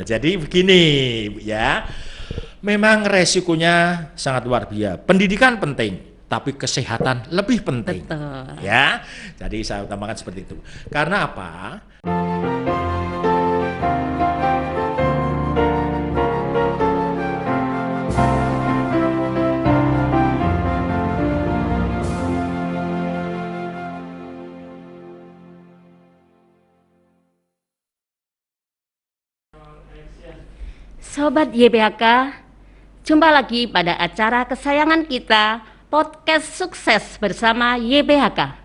Jadi begini ya, memang resikonya sangat luar biasa. Pendidikan penting, tapi kesehatan lebih penting. Betul. Ya, jadi saya utamakan seperti itu. Karena apa? Sobat YBHK, jumpa lagi pada acara kesayangan kita, podcast sukses bersama YBHK.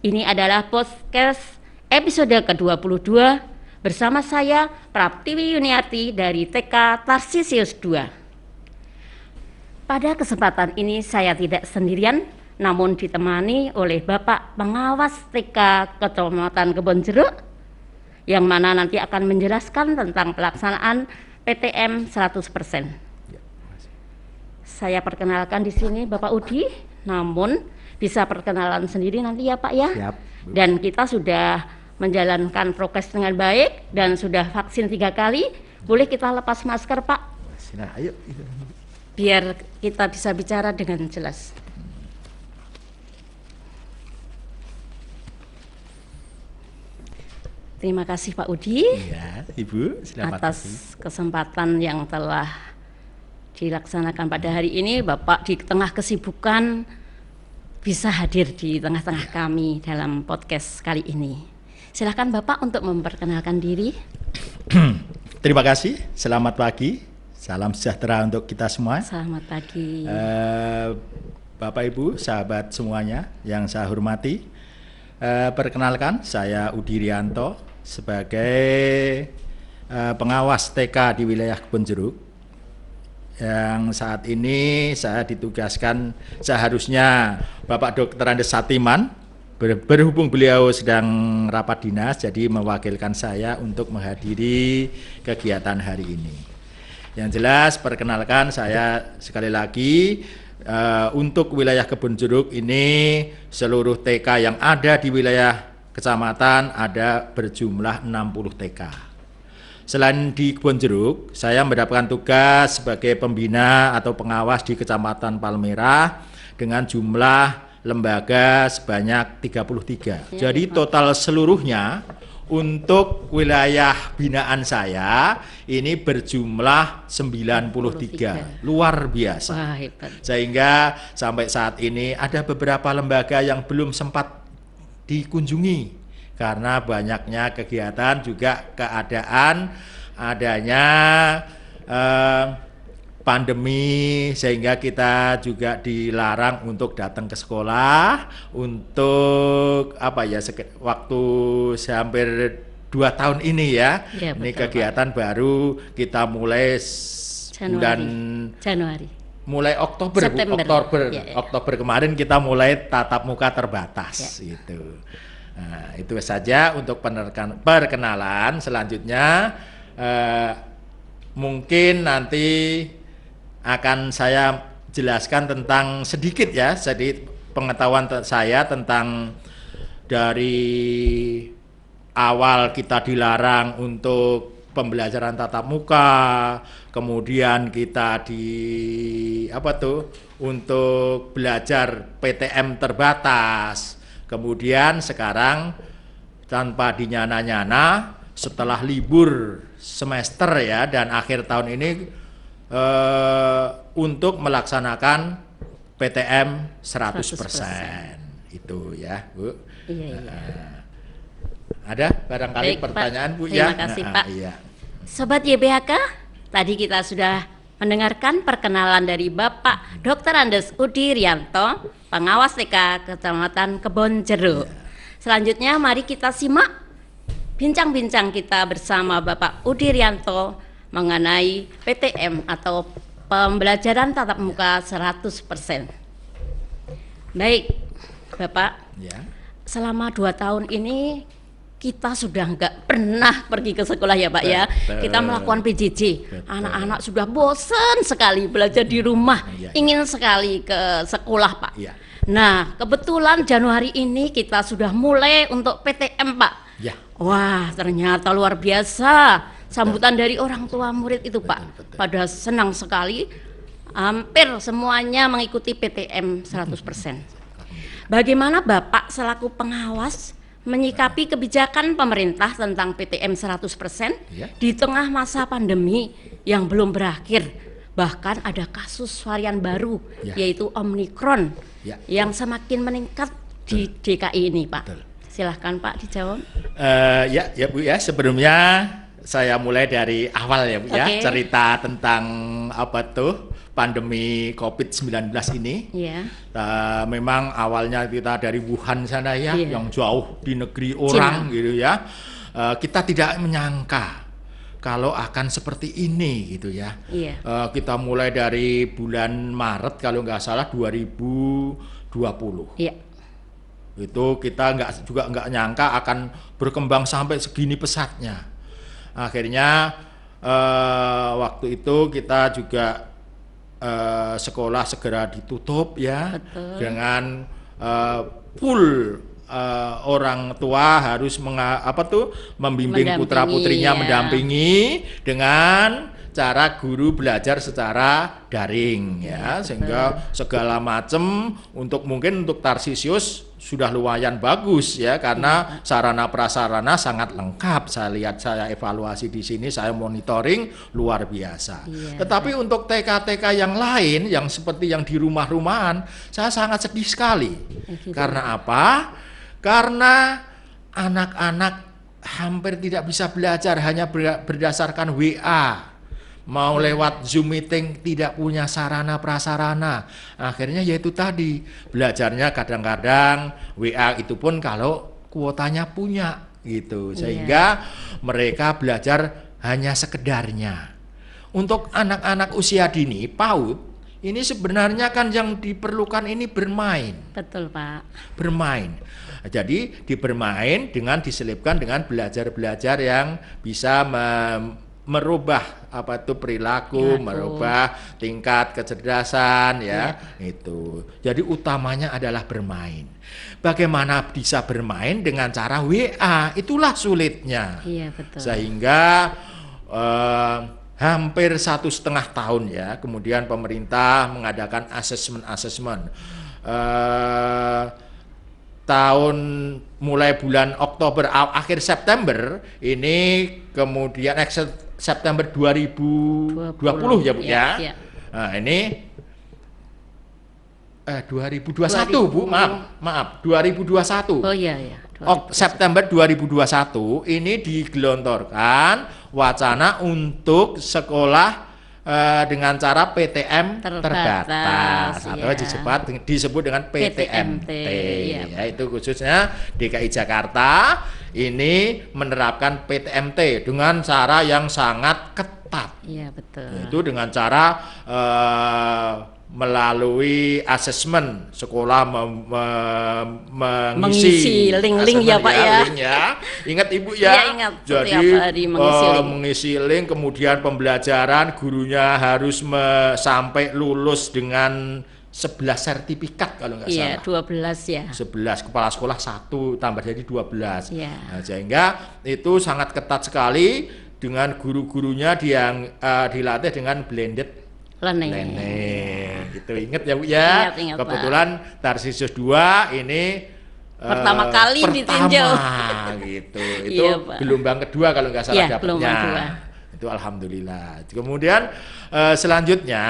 Ini adalah podcast episode ke-22 bersama saya Praptiwi Yuniarti dari TK Tarsisius 2. Pada kesempatan ini saya tidak sendirian, namun ditemani oleh Bapak Pengawas TK Kecamatan Kebonjeruk, yang mana nanti akan menjelaskan tentang pelaksanaan PTM 100%. Saya perkenalkan di sini Bapak Udi, namun bisa perkenalan sendiri nanti ya Pak ya. Siap. Dan kita sudah menjalankan prokes dengan baik dan sudah vaksin 3 kali. Boleh kita lepas masker Pak? Nah, ayo. Biar kita bisa bicara dengan jelas. Terima kasih Pak Udi. Iya, Ibu, selamat atas kesempatan yang telah dilaksanakan pada hari ini. Bapak di tengah kesibukan bisa hadir di tengah-tengah kami dalam podcast kali ini. Silakan Bapak untuk memperkenalkan diri. Terima kasih, selamat pagi, salam sejahtera untuk kita semua. Selamat pagi. Bapak Ibu, sahabat semuanya yang saya hormati, perkenalkan saya Udi Rianto sebagai pengawas TK di wilayah Kebonjeruk, yang saat ini saya ditugaskan, seharusnya Bapak Dr. Andes Satiman, berhubung beliau sedang rapat dinas, jadi mewakilkan saya untuk menghadiri kegiatan hari ini. Yang jelas perkenalkan saya sekali lagi, untuk wilayah Kebonjeruk ini seluruh TK yang ada di wilayah kecamatan ada berjumlah 60 TK. Selain di Kebonjeruk, saya mendapatkan tugas sebagai pembina atau pengawas di Kecamatan Palmerah dengan jumlah lembaga sebanyak 33. Jadi total seluruhnya untuk wilayah binaan saya ini berjumlah 93, luar biasa. Wah, hebat. Sehingga sampai saat ini ada beberapa lembaga yang belum sempat dikunjungi karena banyaknya kegiatan, juga keadaan adanya pandemi, sehingga kita juga dilarang untuk datang ke sekolah untuk waktu hampir 2 tahun ini ya. Ya, ini betul, kegiatan Pak. baru kita mulai bulan Januari. Mulai Oktober, September. Ya. Oktober kemarin kita mulai tatap muka terbatas gitu. Nah, itu saja untuk perkenalan. Selanjutnya mungkin nanti akan saya jelaskan tentang sedikit ya, jadi pengetahuan saya tentang dari awal kita dilarang untuk pembelajaran tatap muka, kemudian kita untuk belajar PTM terbatas, kemudian sekarang tanpa dinyana-nyana setelah libur semester ya dan akhir tahun ini untuk melaksanakan PTM 100%. Itu ya Bu. Iya. Ada barangkali Baik, pertanyaan Pak. Bu Terima ya? kasih Pak. Iya. Sobat YBHK, tadi kita sudah mendengarkan perkenalan dari Bapak Dr. Andes Udi Rianto, pengawas TK Kecamatan Kebonjeruk. Selanjutnya mari kita simak bincang-bincang kita bersama Bapak Udi Rianto mengenai PTM atau pembelajaran tatap muka 100%. Baik, Bapak. Ya. Selama 2 tahun ini kita sudah nggak pernah pergi ke sekolah ya Pak ya. Kita melakukan PJJ. Anak-anak sudah bosan sekali belajar di rumah, ingin sekali ke sekolah Pak. Nah, kebetulan Januari ini kita sudah mulai untuk PTM Pak. Wah, ternyata luar biasa. sambutan dari orang tua murid itu Pak, pada senang sekali, hampir semuanya mengikuti PTM 100%. Bagaimana Bapak selaku pengawas menyikapi kebijakan pemerintah tentang PTM 100% di tengah masa pandemi yang belum berakhir, bahkan ada kasus varian baru yaitu Omikron yang semakin meningkat di DKI ini Pak. Silahkan Pak dijawab. Ya Bu ya, sebelumnya saya mulai dari awal ya Bu ya, cerita tentang apa tuh pandemi COVID-19 ini. Memang awalnya kita dari Wuhan sana ya, yang jauh di negeri orang gitu ya. Kita tidak menyangka kalau akan seperti ini gitu ya. Kita mulai dari bulan Maret kalau nggak salah 2020. Itu kita nggak nyangka akan berkembang sampai segini pesatnya. Akhirnya waktu itu kita juga sekolah segera ditutup ya. Dengan full orang tua harus membimbing putra-putrinya, mendampingi dengan cara guru belajar secara daring ya, sehingga segala macam mungkin untuk Tarsisius sudah lumayan bagus ya, karena sarana prasarana sangat lengkap. Saya evaluasi di sini, saya monitoring luar biasa. Tetapi untuk TK-TK yang lain yang seperti yang di rumah-rumahan, saya sangat sedih sekali. Karena apa? Karena anak-anak hampir tidak bisa belajar hanya berdasarkan WA. Mau lewat Zoom meeting, tidak punya sarana prasarana. Akhirnya yaitu tadi, belajarnya kadang-kadang WA itu pun kalau kuotanya punya gitu. Sehingga mereka belajar hanya sekedarnya. Untuk anak-anak usia dini, PAUD, ini sebenarnya kan yang diperlukan ini bermain. Betul Pak. Bermain. Jadi dibermain dengan diselipkan dengan belajar-belajar yang bisa merubah perilaku, merubah tingkat kecerdasan ya. Itu. Jadi utamanya adalah bermain. Bagaimana bisa bermain dengan cara WA? Itulah sulitnya. Betul. Sehingga hampir 1,5 tahun ya, kemudian pemerintah mengadakan asesmen. Tahun mulai bulan Oktober akhir September ini, kemudian September 2020 ya Bu ya. Nah, ini 2021 Bu, maaf 2021. September 2021 ini digelontorkan wacana untuk sekolah dengan cara PTM terbatas atau disebut dengan PTMT. Yaitu khususnya DKI Jakarta ini menerapkan PTMT dengan cara yang sangat ketat. Itu dengan cara melalui asesmen sekolah mengisi link-link ya Pak ya. Link ya. Ingat Ibu ya. Ingat. Jadi mengisi link, kemudian pembelajaran gurunya harus sampai lulus dengan 11 sertifikat kalau nggak salah. 12 ya. 11, kepala sekolah 1 tambah jadi 12. Nah, sehingga itu sangat ketat sekali dengan guru-gurunya yang dilatih dengan blended learning. Gitu. Ingat ya Bu ya. Ingat, kebetulan Tarsisius 2 ini pertama kali ditinjau gitu. Itu gelombang kedua kalau nggak salah dapatnya. Itu alhamdulillah. Kemudian selanjutnya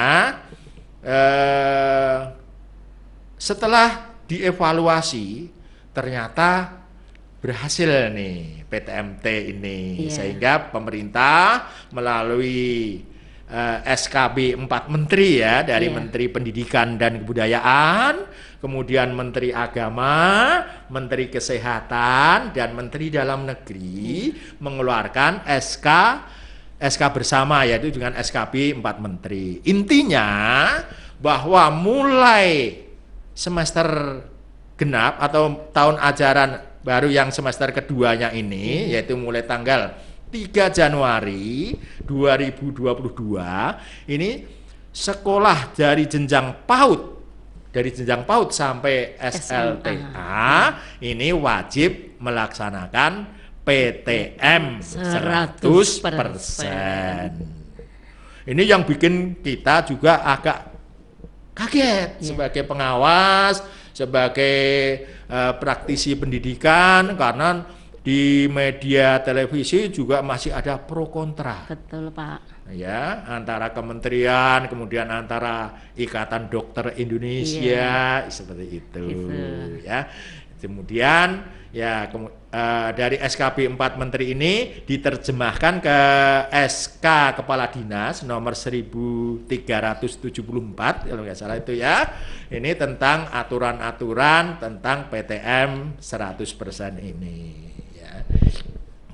setelah dievaluasi ternyata berhasil nih PTMT ini, sehingga pemerintah melalui SKB 4 Menteri ya, dari Menteri Pendidikan dan Kebudayaan, kemudian Menteri Agama, Menteri Kesehatan, dan Menteri Dalam Negeri mengeluarkan SK bersama, yaitu dengan SKB 4 Menteri. Intinya bahwa mulai semester genap atau tahun ajaran baru yang semester keduanya ini, yaitu mulai tanggal 3 Januari 2022 ini sekolah dari jenjang PAUD sampai SLTA ini wajib melaksanakan PTM 100%. Ini yang bikin kita juga agak kaget sebagai pengawas, sebagai praktisi pendidikan, karena di media televisi juga masih ada pro kontra. Betul, Pak. Ya, antara kementerian, kemudian antara Ikatan Dokter Indonesia, seperti itu. Ya. Kemudian ya dari SKB 4 Menteri ini diterjemahkan ke SK Kepala Dinas nomor 1374 kalau nggak salah itu ya. Ini tentang aturan-aturan tentang PTM 100% ini ya.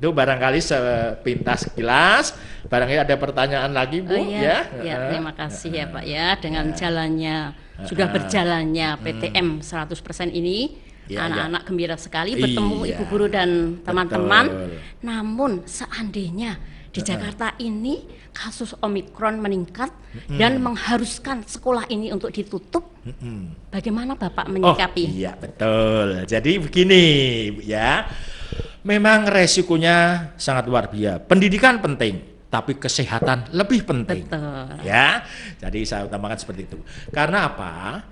Itu barangkali sepintas sekilas. Barangkali ada pertanyaan lagi, Bu. Ya, terima kasih ya Pak ya. Dengan jalannya sudah berjalannya PTM 100% ini, anak-anak gembira sekali bertemu ibu guru dan teman-teman. Namun seandainya di Jakarta ini kasus Omikron meningkat dan mengharuskan sekolah ini untuk ditutup, bagaimana Bapak menyikapi? Iya, betul. Jadi begini ya, memang resikonya sangat luar biasa. Pendidikan penting, tapi kesehatan lebih penting. Betul. Ya, jadi saya utamakan seperti itu. Karena apa?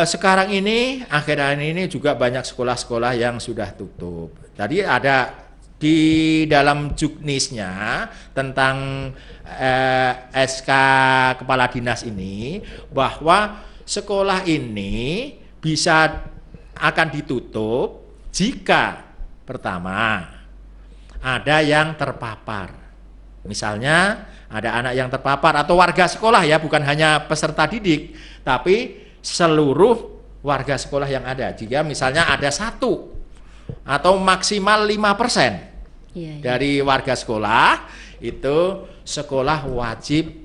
Sekarang ini akhir-akhir ini juga banyak sekolah-sekolah yang sudah tutup. Tadi ada di dalam juknisnya tentang SK Kepala Dinas ini bahwa sekolah ini bisa akan ditutup jika pertama ada yang terpapar. Misalnya ada anak yang terpapar atau warga sekolah ya, bukan hanya peserta didik, tapi seluruh warga sekolah yang ada. Jika misalnya ada 1 atau maksimal 5% dari warga sekolah, itu sekolah wajib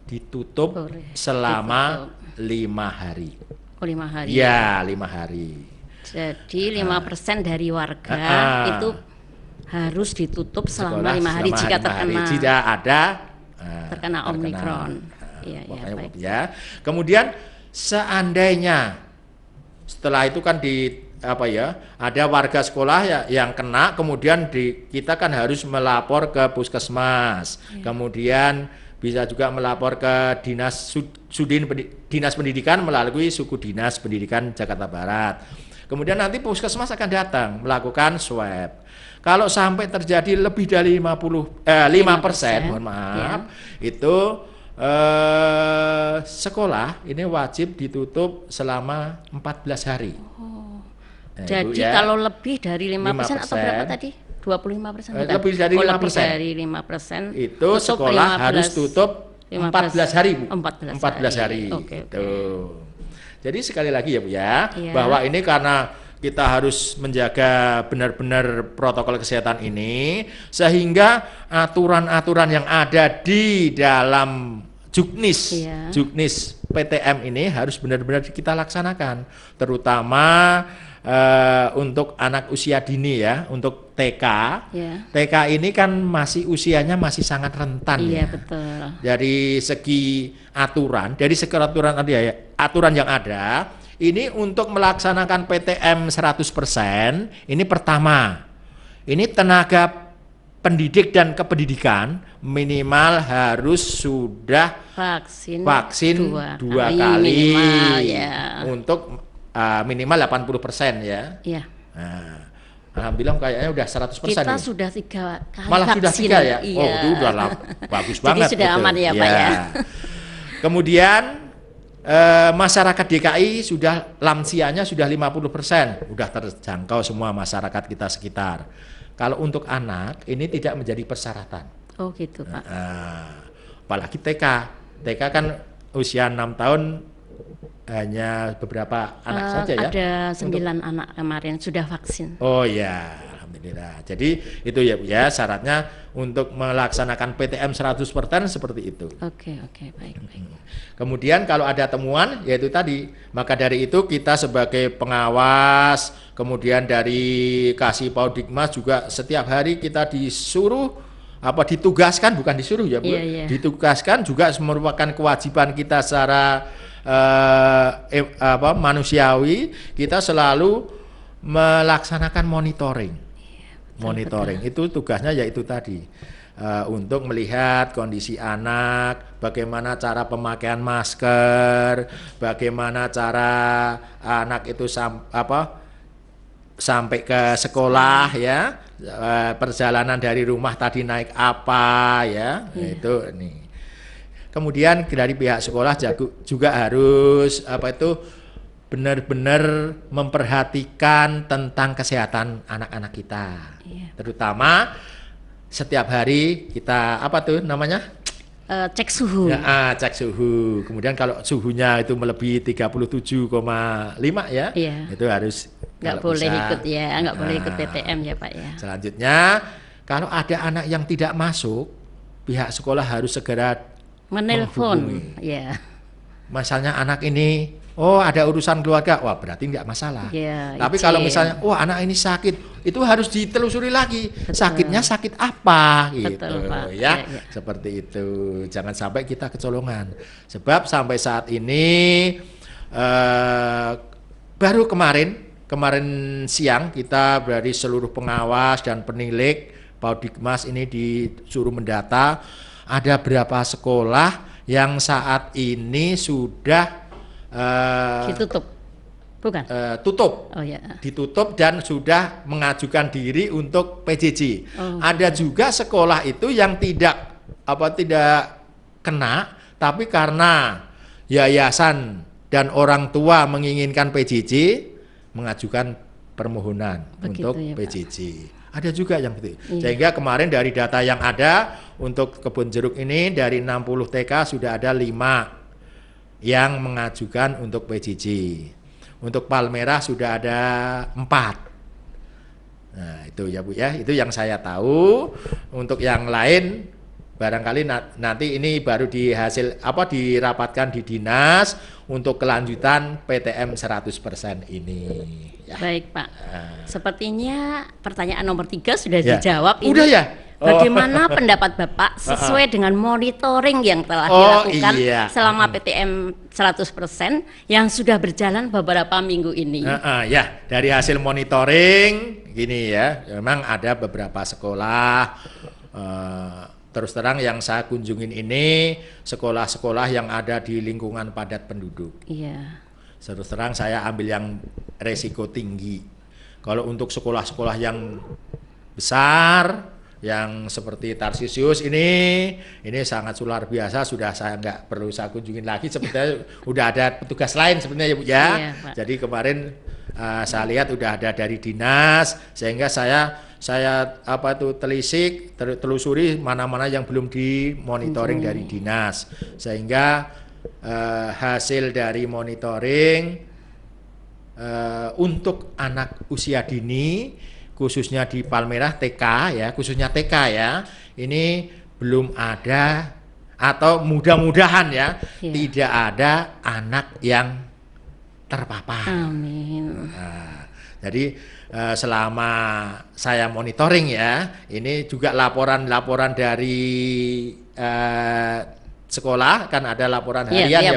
ditutup selama 5 hari. Oh, 5 hari. Ya, 5 hari. Jadi 5% dari warga itu harus ditutup selama 5 hari jika terkena tidak ada terkena Omikron. Baik. Ya. Kemudian seandainya setelah itu kan ada warga sekolah yang kena, kemudian kita kan harus melapor ke puskesmas, kemudian bisa juga melapor ke dinas pendidikan melalui suku dinas pendidikan Jakarta Barat. Kemudian nanti puskesmas akan datang melakukan swab. Kalau sampai terjadi lebih dari 5%, mohon maaf, itu sekolah ini wajib ditutup selama 14 hari. Jadi kalau lebih dari 5% atau berapa tadi? 25%? Lebih dari 5%. Lebih dari 5%. Itu sekolah harus tutup 14 hari, Bu. 14 hari. Oke. Jadi sekali lagi ya, Bu ya, bahwa ini karena kita harus menjaga benar-benar protokol kesehatan ini, sehingga aturan-aturan yang ada di dalam juknis PTM ini harus benar-benar kita laksanakan, terutama untuk anak usia dini ya, untuk TK. TK ini kan usianya masih sangat rentan ya. Betul. Dari segi aturan, aturan yang ada, ini untuk melaksanakan PTM 100%, ini pertama, ini tenaga pendidik dan kependidikan minimal harus sudah vaksin 2 kali minimal, untuk minimal 80% ya. Nah, alhamdulillah kayaknya udah 100%. Kita nih. Sudah 3 kali malah vaksin. Sudah 3 ya? Oh, itu udah bagus banget. Jadi sudah gitu. aman ya Pak ya. Kemudian masyarakat DKI sudah lansianya sudah 50%, udah terjangkau semua masyarakat kita sekitar. Kalau untuk anak ini tidak menjadi persyaratan. Oh gitu Pak. Apalagi TK kan usia 6 tahun hanya beberapa anak saja ya. Ada 9 anak kemarin sudah vaksin. Oh ya, alhamdulillah. Jadi itu ya syaratnya untuk melaksanakan PTM 100% seperti itu. Oke, baik. Kemudian kalau ada temuan yaitu tadi, maka dari itu kita sebagai pengawas, kemudian dari Kasih Paudikmas juga setiap hari kita ditugaskan, bukan disuruh ya Bu, ditugaskan juga merupakan kewajiban kita secara manusiawi, kita selalu melaksanakan monitoring. monitoring. Itu tugasnya yaitu tadi untuk melihat kondisi anak, bagaimana cara pemakaian masker, bagaimana cara anak itu sampai ke sekolah ya, perjalanan dari rumah tadi naik apa ya, itu nih. Kemudian dari pihak sekolah juga harus benar-benar memperhatikan tentang kesehatan anak-anak kita, terutama setiap hari kita cek suhu. Ya, cek suhu. Kemudian kalau suhunya itu melebihi 37,5 ya, itu harus nggak boleh ikut ya, nggak boleh ikut PTM ya Pak ya. Selanjutnya, kalau ada anak yang tidak masuk, pihak sekolah harus segera menelpon. Ya. Misalnya anak ini, ada urusan keluarga, wah berarti nggak masalah. Ya, tapi kalau misalnya, anak ini sakit, itu harus ditelusuri lagi. Betul. Sakitnya sakit apa gitu. Betul, Pak. Ya, seperti itu. Jangan sampai kita kecolongan. Sebab sampai saat ini baru kemarin siang kita dari seluruh pengawas dan penilik Paudikmas ini disuruh mendata ada berapa sekolah yang saat ini sudah ditutup, bukan? Tutup, ditutup dan sudah mengajukan diri untuk PJJ. Ada juga sekolah itu yang tidak kena, tapi karena yayasan dan orang tua menginginkan PJJ, mengajukan permohonan untuk PJJ. Ada juga yang begitu. Sehingga kemarin dari data yang ada untuk Kebun Jeruk ini dari 60 TK sudah ada 5 yang mengajukan untuk PJJ. Untuk Palmerah sudah ada 4. Nah, itu ya Bu ya, itu yang saya tahu. Untuk yang lain barangkali nanti ini baru dirapatkan di dinas untuk kelanjutan PTM 100% ini. Ya. Baik Pak, sepertinya pertanyaan nomor 3 sudah dijawab. Udah ya? Bagaimana pendapat Bapak sesuai dengan monitoring yang telah dilakukan selama PTM 100% yang sudah berjalan beberapa minggu ini? Ya, dari hasil monitoring gini ya, memang ada beberapa sekolah, terus terang yang saya kunjungin ini sekolah-sekolah yang ada di lingkungan padat penduduk. Iya. Terus terang saya ambil yang resiko tinggi. Kalau untuk sekolah-sekolah yang besar, yang seperti Tarsisius ini sangat luar biasa, sudah saya nggak perlu saya kunjungin lagi, sebenarnya udah ada petugas lain sebenarnya ya Bu ya. Jadi kemarin saya lihat udah ada dari dinas, sehingga saya telusuri mana-mana yang belum dimonitoring dari dinas, sehingga hasil dari monitoring untuk anak usia dini khususnya di Palmerah TK ya, khususnya TK ya, ini belum ada atau mudah-mudahan ya tidak ada anak yang terpapar. Amin. Nah, jadi selama saya monitoring ya, ini juga laporan-laporan dari sekolah kan ada laporan harian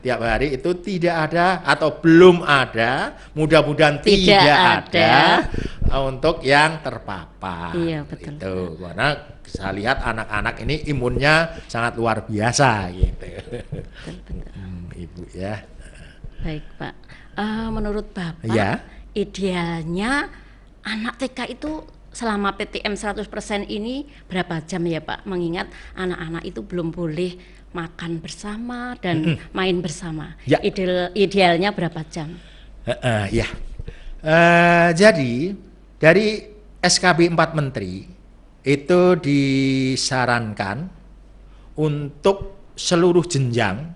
tiap hari itu tidak ada atau belum ada, mudah-mudahan tidak ada untuk yang terpapar. Iya, betul. Itu karena saya lihat anak-anak ini imunnya sangat luar biasa gitu. Betul. Ibu ya. Baik Pak, menurut Bapak idealnya anak TK itu selama PTM 100% ini berapa jam ya Pak? Mengingat anak-anak itu belum boleh makan bersama dan main bersama. Idealnya berapa jam? Jadi dari SKB 4 Menteri itu disarankan untuk seluruh jenjang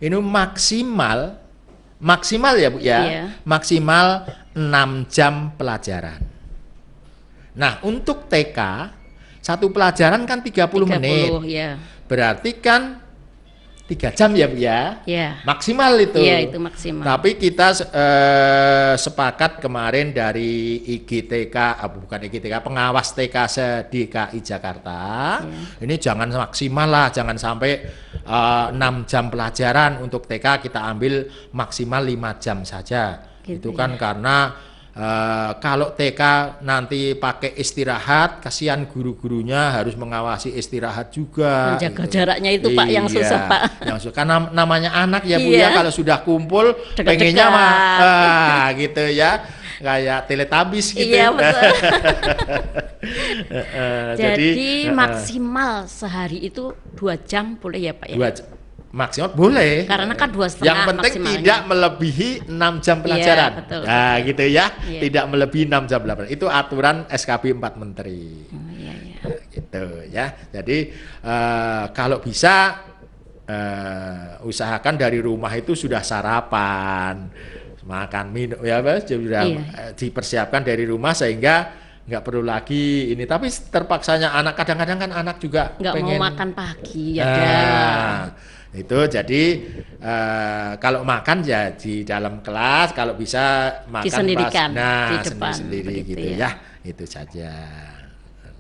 ini maksimal ya Bu ya, maksimal 6 jam pelajaran. Nah, untuk TK, satu pelajaran kan 30 menit. Ya. Berarti kan 3 jam ya Bu ya? Ya. Maksimal itu. Iya, itu maksimal. Tapi kita sepakat kemarin dari pengawas TK se-DKI Jakarta, ini jangan maksimal lah, jangan sampai 6 jam pelajaran untuk TK, kita ambil maksimal 5 jam saja. Gitu, itu kan karena Kalau TK nanti pakai istirahat, kasihan guru-gurunya harus mengawasi istirahat juga. Menjaga jaraknya itu Pak yang susah Pak. Yang susah. Karena namanya anak ya Bu Iya. ya, kalau sudah kumpul Dekat-dekat. pengennya mah gitu ya, kayak Teletubbies gitu. Iya betul. Jadi maksimal sehari itu 2 jam boleh ya Pak ya? maksimal boleh. Karena kan 2,5 Yang penting maksimalnya. tidak melebihi 6 jam pelajaran. Iya, betul. Nah, gitu ya. Iya. Tidak melebihi 6 jam pelajaran. Itu aturan SKB 4 Menteri. Oh, iya, iya. Nah, gitu ya. Jadi kalau bisa usahakan dari rumah itu sudah sarapan, makan minum ya Mas, sudah dipersiapkan dari rumah sehingga nggak perlu lagi ini. Tapi terpaksanya anak, kadang-kadang kan anak juga nggak pengen mau makan pagi ya. Itu jadi kalau makan ya di dalam kelas, kalau bisa makan Disendirikan pas di depan sendiri begitu gitu ya. ya. Itu saja.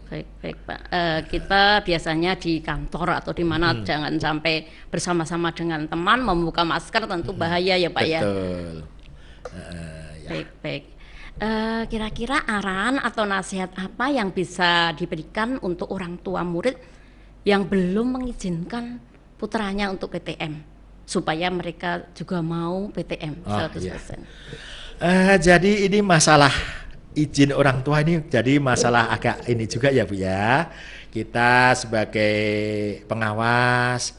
Baik Pak. Kita biasanya di kantor atau di mana jangan sampai bersama-sama dengan teman membuka masker, tentu bahaya ya Pak ya. Betul. Ya. Baik. Kira-kira arahan atau nasihat apa yang bisa diberikan untuk orang tua murid yang belum mengizinkan putranya untuk PTM supaya mereka juga mau PTM 100%. Jadi ini masalah izin orang tua ini jadi masalah agak ini juga ya Bu ya. Kita sebagai pengawas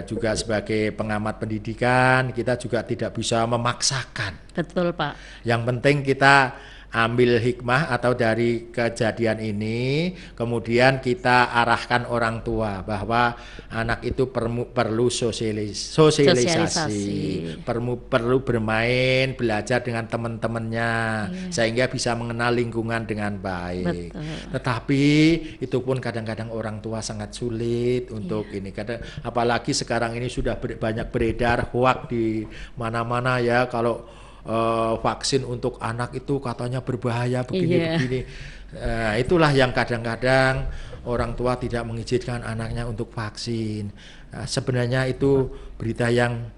juga sebagai pengamat pendidikan, kita juga tidak bisa memaksakan. Betul Pak. Yang penting kita ambil hikmah atau dari kejadian ini, kemudian kita arahkan orang tua bahwa anak itu perlu sosialisasi. Perlu bermain, belajar dengan teman-temannya, sehingga bisa mengenal lingkungan dengan baik. Betul. Tetapi itu pun kadang-kadang orang tua sangat sulit untuk ini. Apalagi sekarang ini sudah banyak beredar hoak di mana-mana ya, kalau vaksin untuk anak itu katanya berbahaya begini. Itulah yang kadang-kadang orang tua tidak mengizinkan anaknya untuk vaksin. Sebenarnya itu berita yang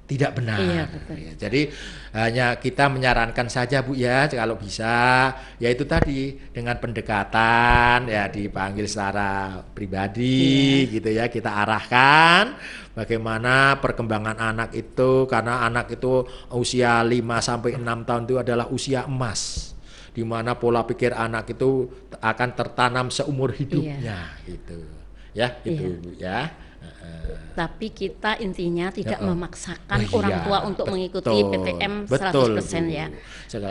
tidak benar. Iya, betul. Jadi hanya kita menyarankan saja Bu ya, kalau bisa yaitu tadi dengan pendekatan ya, dipanggil secara pribadi gitu ya, kita arahkan bagaimana perkembangan anak itu, karena anak itu usia 5 sampai 6 tahun itu adalah usia emas, di mana pola pikir anak itu akan tertanam seumur hidupnya gitu. Ya, itu Bu ya. Tapi kita intinya tidak memaksakan orang tua untuk mengikuti PTM 100% ya.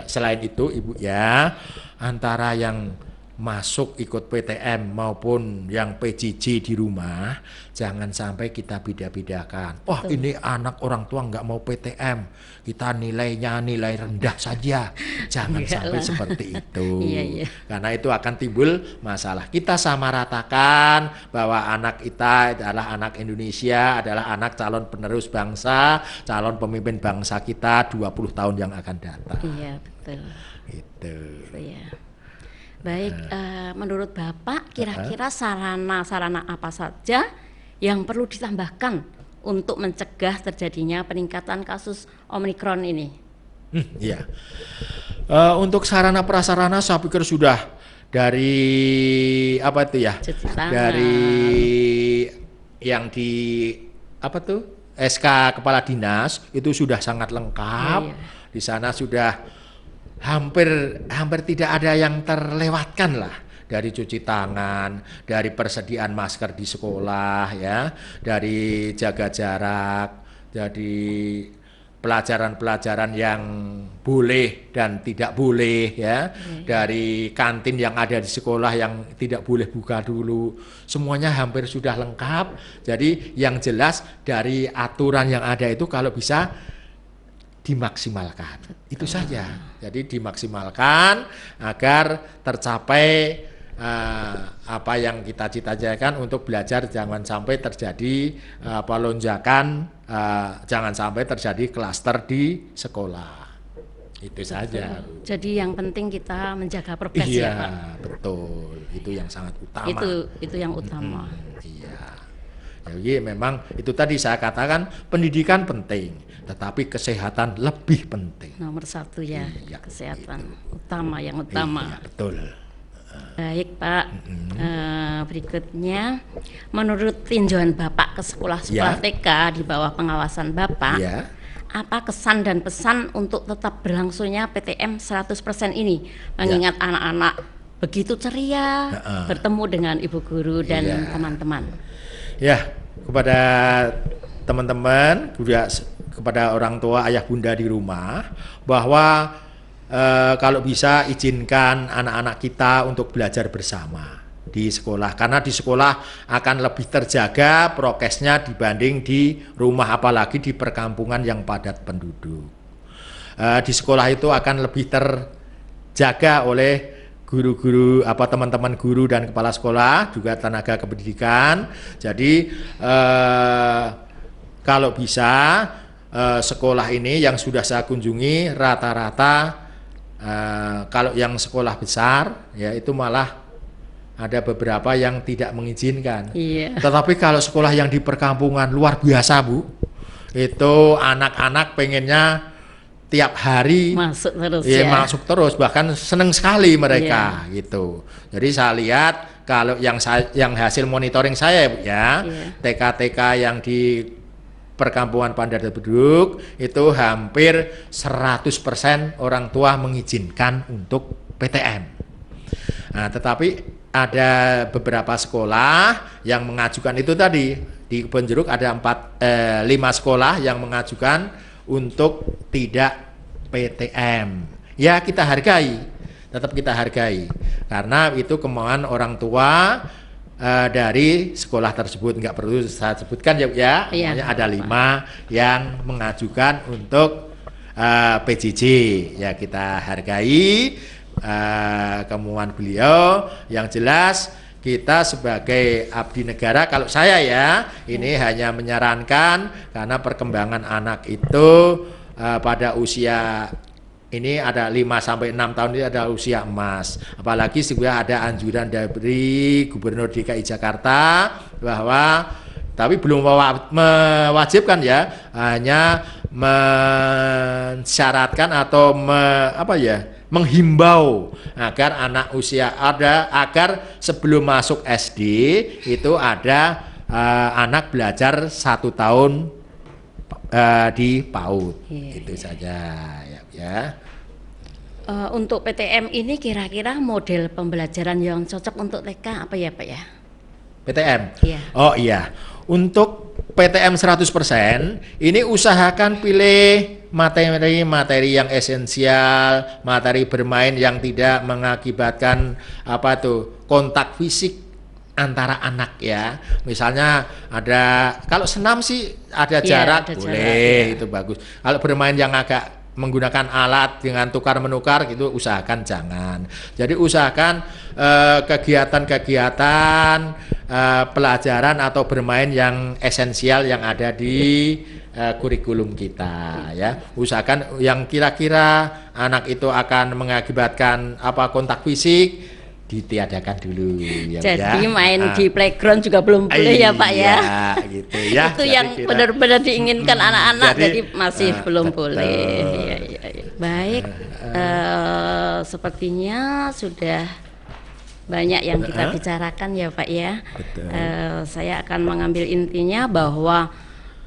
Selain itu Ibu ya, antara yang masuk ikut PTM maupun yang PJJ di rumah, jangan sampai kita beda-bedakan. Wah, ini anak orang tua nggak mau PTM, kita nilainya nilai rendah saja. Jangan sampai seperti itu. Karena itu akan timbul masalah. Kita samaratakan bahwa anak kita adalah anak Indonesia, adalah anak calon penerus bangsa, calon pemimpin bangsa kita 20 tahun yang akan datang. Iya, betul. Itu. Iya. Baik, menurut Bapak kira-kira sarana-sarana apa saja yang perlu ditambahkan untuk mencegah terjadinya peningkatan kasus Omikron ini? Iya. Untuk sarana prasarana saya pikir sudah dari apa itu ya? Dari yang di apa tuh? SK Kepala Dinas itu sudah sangat lengkap. Di sana sudah hampir tidak ada yang terlewatkan lah, dari cuci tangan, dari persediaan masker di sekolah ya, dari jaga jarak, dari pelajaran-pelajaran yang boleh dan tidak boleh ya, dari kantin yang ada di sekolah yang tidak boleh buka dulu, semuanya hampir sudah lengkap. Jadi yang jelas dari aturan yang ada itu kalau bisa dimaksimalkan. Itu saja. Jadi dimaksimalkan agar tercapai apa yang kita cita-citakan untuk belajar, jangan sampai terjadi lonjakan, jangan sampai terjadi klaster di sekolah. Itu saja. Jadi yang penting kita menjaga prokes ya Pak. Betul. Itu yang sangat utama. Itu yang utama. Iya. Jadi memang itu tadi saya katakan pendidikan penting, tetapi kesehatan lebih penting. Nomor satu ya, Iya, kesehatan utama yang utama. Iya, betul. Baik Pak, berikutnya menurut tinjauan Bapak ke sekolah-sekolah Ya. TK di bawah pengawasan Bapak, Ya. apa kesan dan pesan untuk tetap berlangsungnya PTM 100% ini, mengingat anak-anak begitu ceria bertemu dengan ibu guru dan Iya. teman-teman? Ya, kepada teman-teman, juga kepada orang tua, ayah bunda di rumah, bahwa kalau bisa izinkan anak-anak kita untuk belajar bersama di sekolah, karena di sekolah akan lebih terjaga prokesnya dibanding di rumah, apalagi di perkampungan yang padat penduduk. Di sekolah itu akan lebih terjaga oleh guru-guru, teman-teman guru dan kepala sekolah, juga tenaga kependidikan. Jadi kalau bisa sekolah ini yang sudah saya kunjungi rata-rata kalau yang sekolah besar ya itu malah ada beberapa yang tidak mengizinkan. Iya. Tetapi kalau sekolah yang di perkampungan luar biasa, Bu. Itu anak-anak pengennya tiap hari Masuk terus ya, ya. masuk terus, bahkan seneng sekali mereka gitu. Jadi saya lihat kalau yang hasil monitoring saya Bu ya, TK-TK yang di perkampungan padat penduduk itu hampir 100% orang tua mengizinkan untuk PTM. Nah, tetapi ada beberapa sekolah yang mengajukan itu tadi. Di Kebon Jeruk ada 5 sekolah yang mengajukan untuk tidak PTM. Ya kita hargai, tetap kita hargai, karena itu kemauan orang tua dari sekolah tersebut. Nggak perlu saya sebutkan ya, Iya, ada 5 yang mengajukan untuk PJJ. Ya kita hargai kemauan beliau. Yang jelas kita sebagai abdi negara, kalau saya ya, ini hanya menyarankan karena perkembangan anak itu pada usia ini ada 5-6 tahun ini ada usia emas. Apalagi sudah ada anjuran dari Gubernur DKI Jakarta bahwa, tapi belum mewajibkan ya, hanya mensyaratkan atau menghimbau agar anak usia agar sebelum masuk SD itu ada anak belajar 1 tahun di PAUD. Itu saja ya. Untuk PTM ini kira-kira model pembelajaran yang cocok untuk TK apa ya Pak ya? PTM. Iya. Oh iya. Untuk PTM 100% ini usahakan pilih materi-materi yang esensial, materi bermain yang tidak mengakibatkan kontak fisik antara anak ya. Misalnya ada, kalau senam sih ada jarak, ada boleh, jarak, itu bagus. Kalau bermain yang agak menggunakan alat dengan tukar menukar gitu usahakan jangan. Jadi usahakan kegiatan-kegiatan pelajaran atau bermain yang esensial yang ada di kurikulum kita ya. Usahakan yang kira-kira anak itu akan mengakibatkan kontak fisik ditiadakan dulu ya. Jadi main di playground juga belum boleh ya Pak ya. Gitu ya. Itu yang benar-benar diinginkan anak-anak, jadi masih belum betul. boleh. Ya. Baik, sepertinya sudah banyak yang kita bicarakan ya Pak ya. Saya akan mengambil intinya bahwa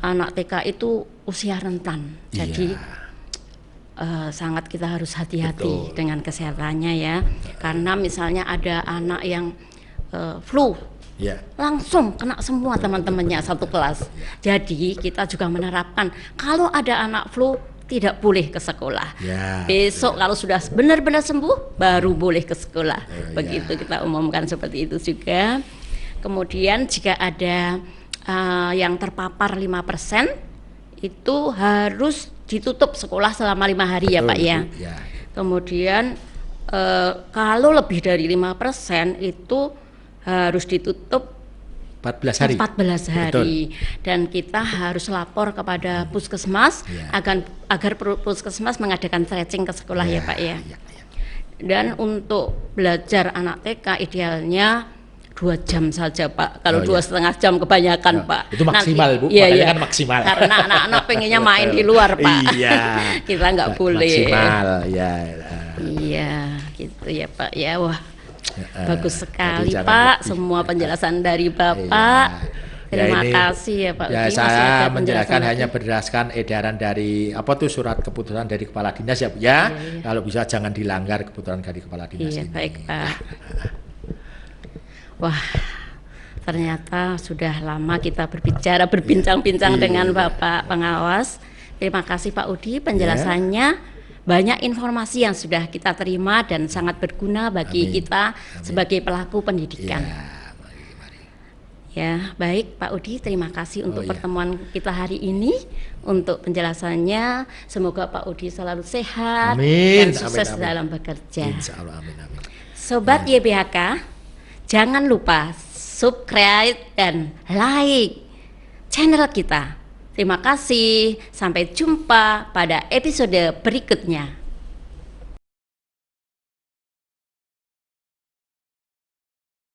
anak TK itu usia rentan, jadi sangat kita harus hati-hati dengan kesehatannya ya. Karena misalnya ada anak yang flu, langsung kena semua teman-temannya satu kelas. Jadi kita juga menerapkan kalau ada anak flu tidak boleh ke sekolah. Besok kalau sudah benar-benar sembuh baru boleh ke sekolah. Begitu kita umumkan seperti itu juga. Kemudian jika ada yang terpapar 5%, itu harus ditutup sekolah selama 5 hari ya Pak ya. Kemudian kalau lebih dari 5% itu harus ditutup 14 hari. 14 hari. Dan kita harus lapor kepada puskesmas agar puskesmas mengadakan stretching ke sekolah ya Pak ya. Dan untuk belajar anak TK idealnya 2 jam saja Pak. Kalau Oh, 2,5 jam kebanyakan Pak. Itu maksimal Bu, Iya, makanya iya. kan maksimal. Karena anak-anak pengennya main di luar Pak. Iya. Kita nggak boleh. Maksimal, ya. Iya, gitu ya Pak. Ya wah, bagus sekali jadi jangan Pak. lebih. Semua penjelasan dari Bapak. Ya, Terima ini- kasih ya Pak. Ya Udi. Masih saya ada menjelaskan penjelasan hanya lagi? berdasarkan edaran dari apa tuh surat keputusan dari kepala dinas ya Bu ya. Iya. Kalau bisa jangan dilanggar keputusan dari kepala dinas Iya, ini. baik Pak. Wah, ternyata sudah lama kita berbincang-bincang Iya. dengan Bapak pengawas. Terima kasih Pak Udi penjelasannya. Banyak informasi yang sudah kita terima dan sangat berguna bagi Amin. kita Amin. sebagai pelaku pendidikan. Ya, mari. Ya, baik Pak Udi, terima kasih untuk iya. pertemuan kita hari ini, untuk penjelasannya. Semoga Pak Udi selalu sehat Amin, dan sukses amin, amin. dalam bekerja. Insya Allah, amin, amin. Sobat YBHK, jangan lupa subscribe dan like channel kita. Terima kasih, sampai jumpa pada episode berikutnya.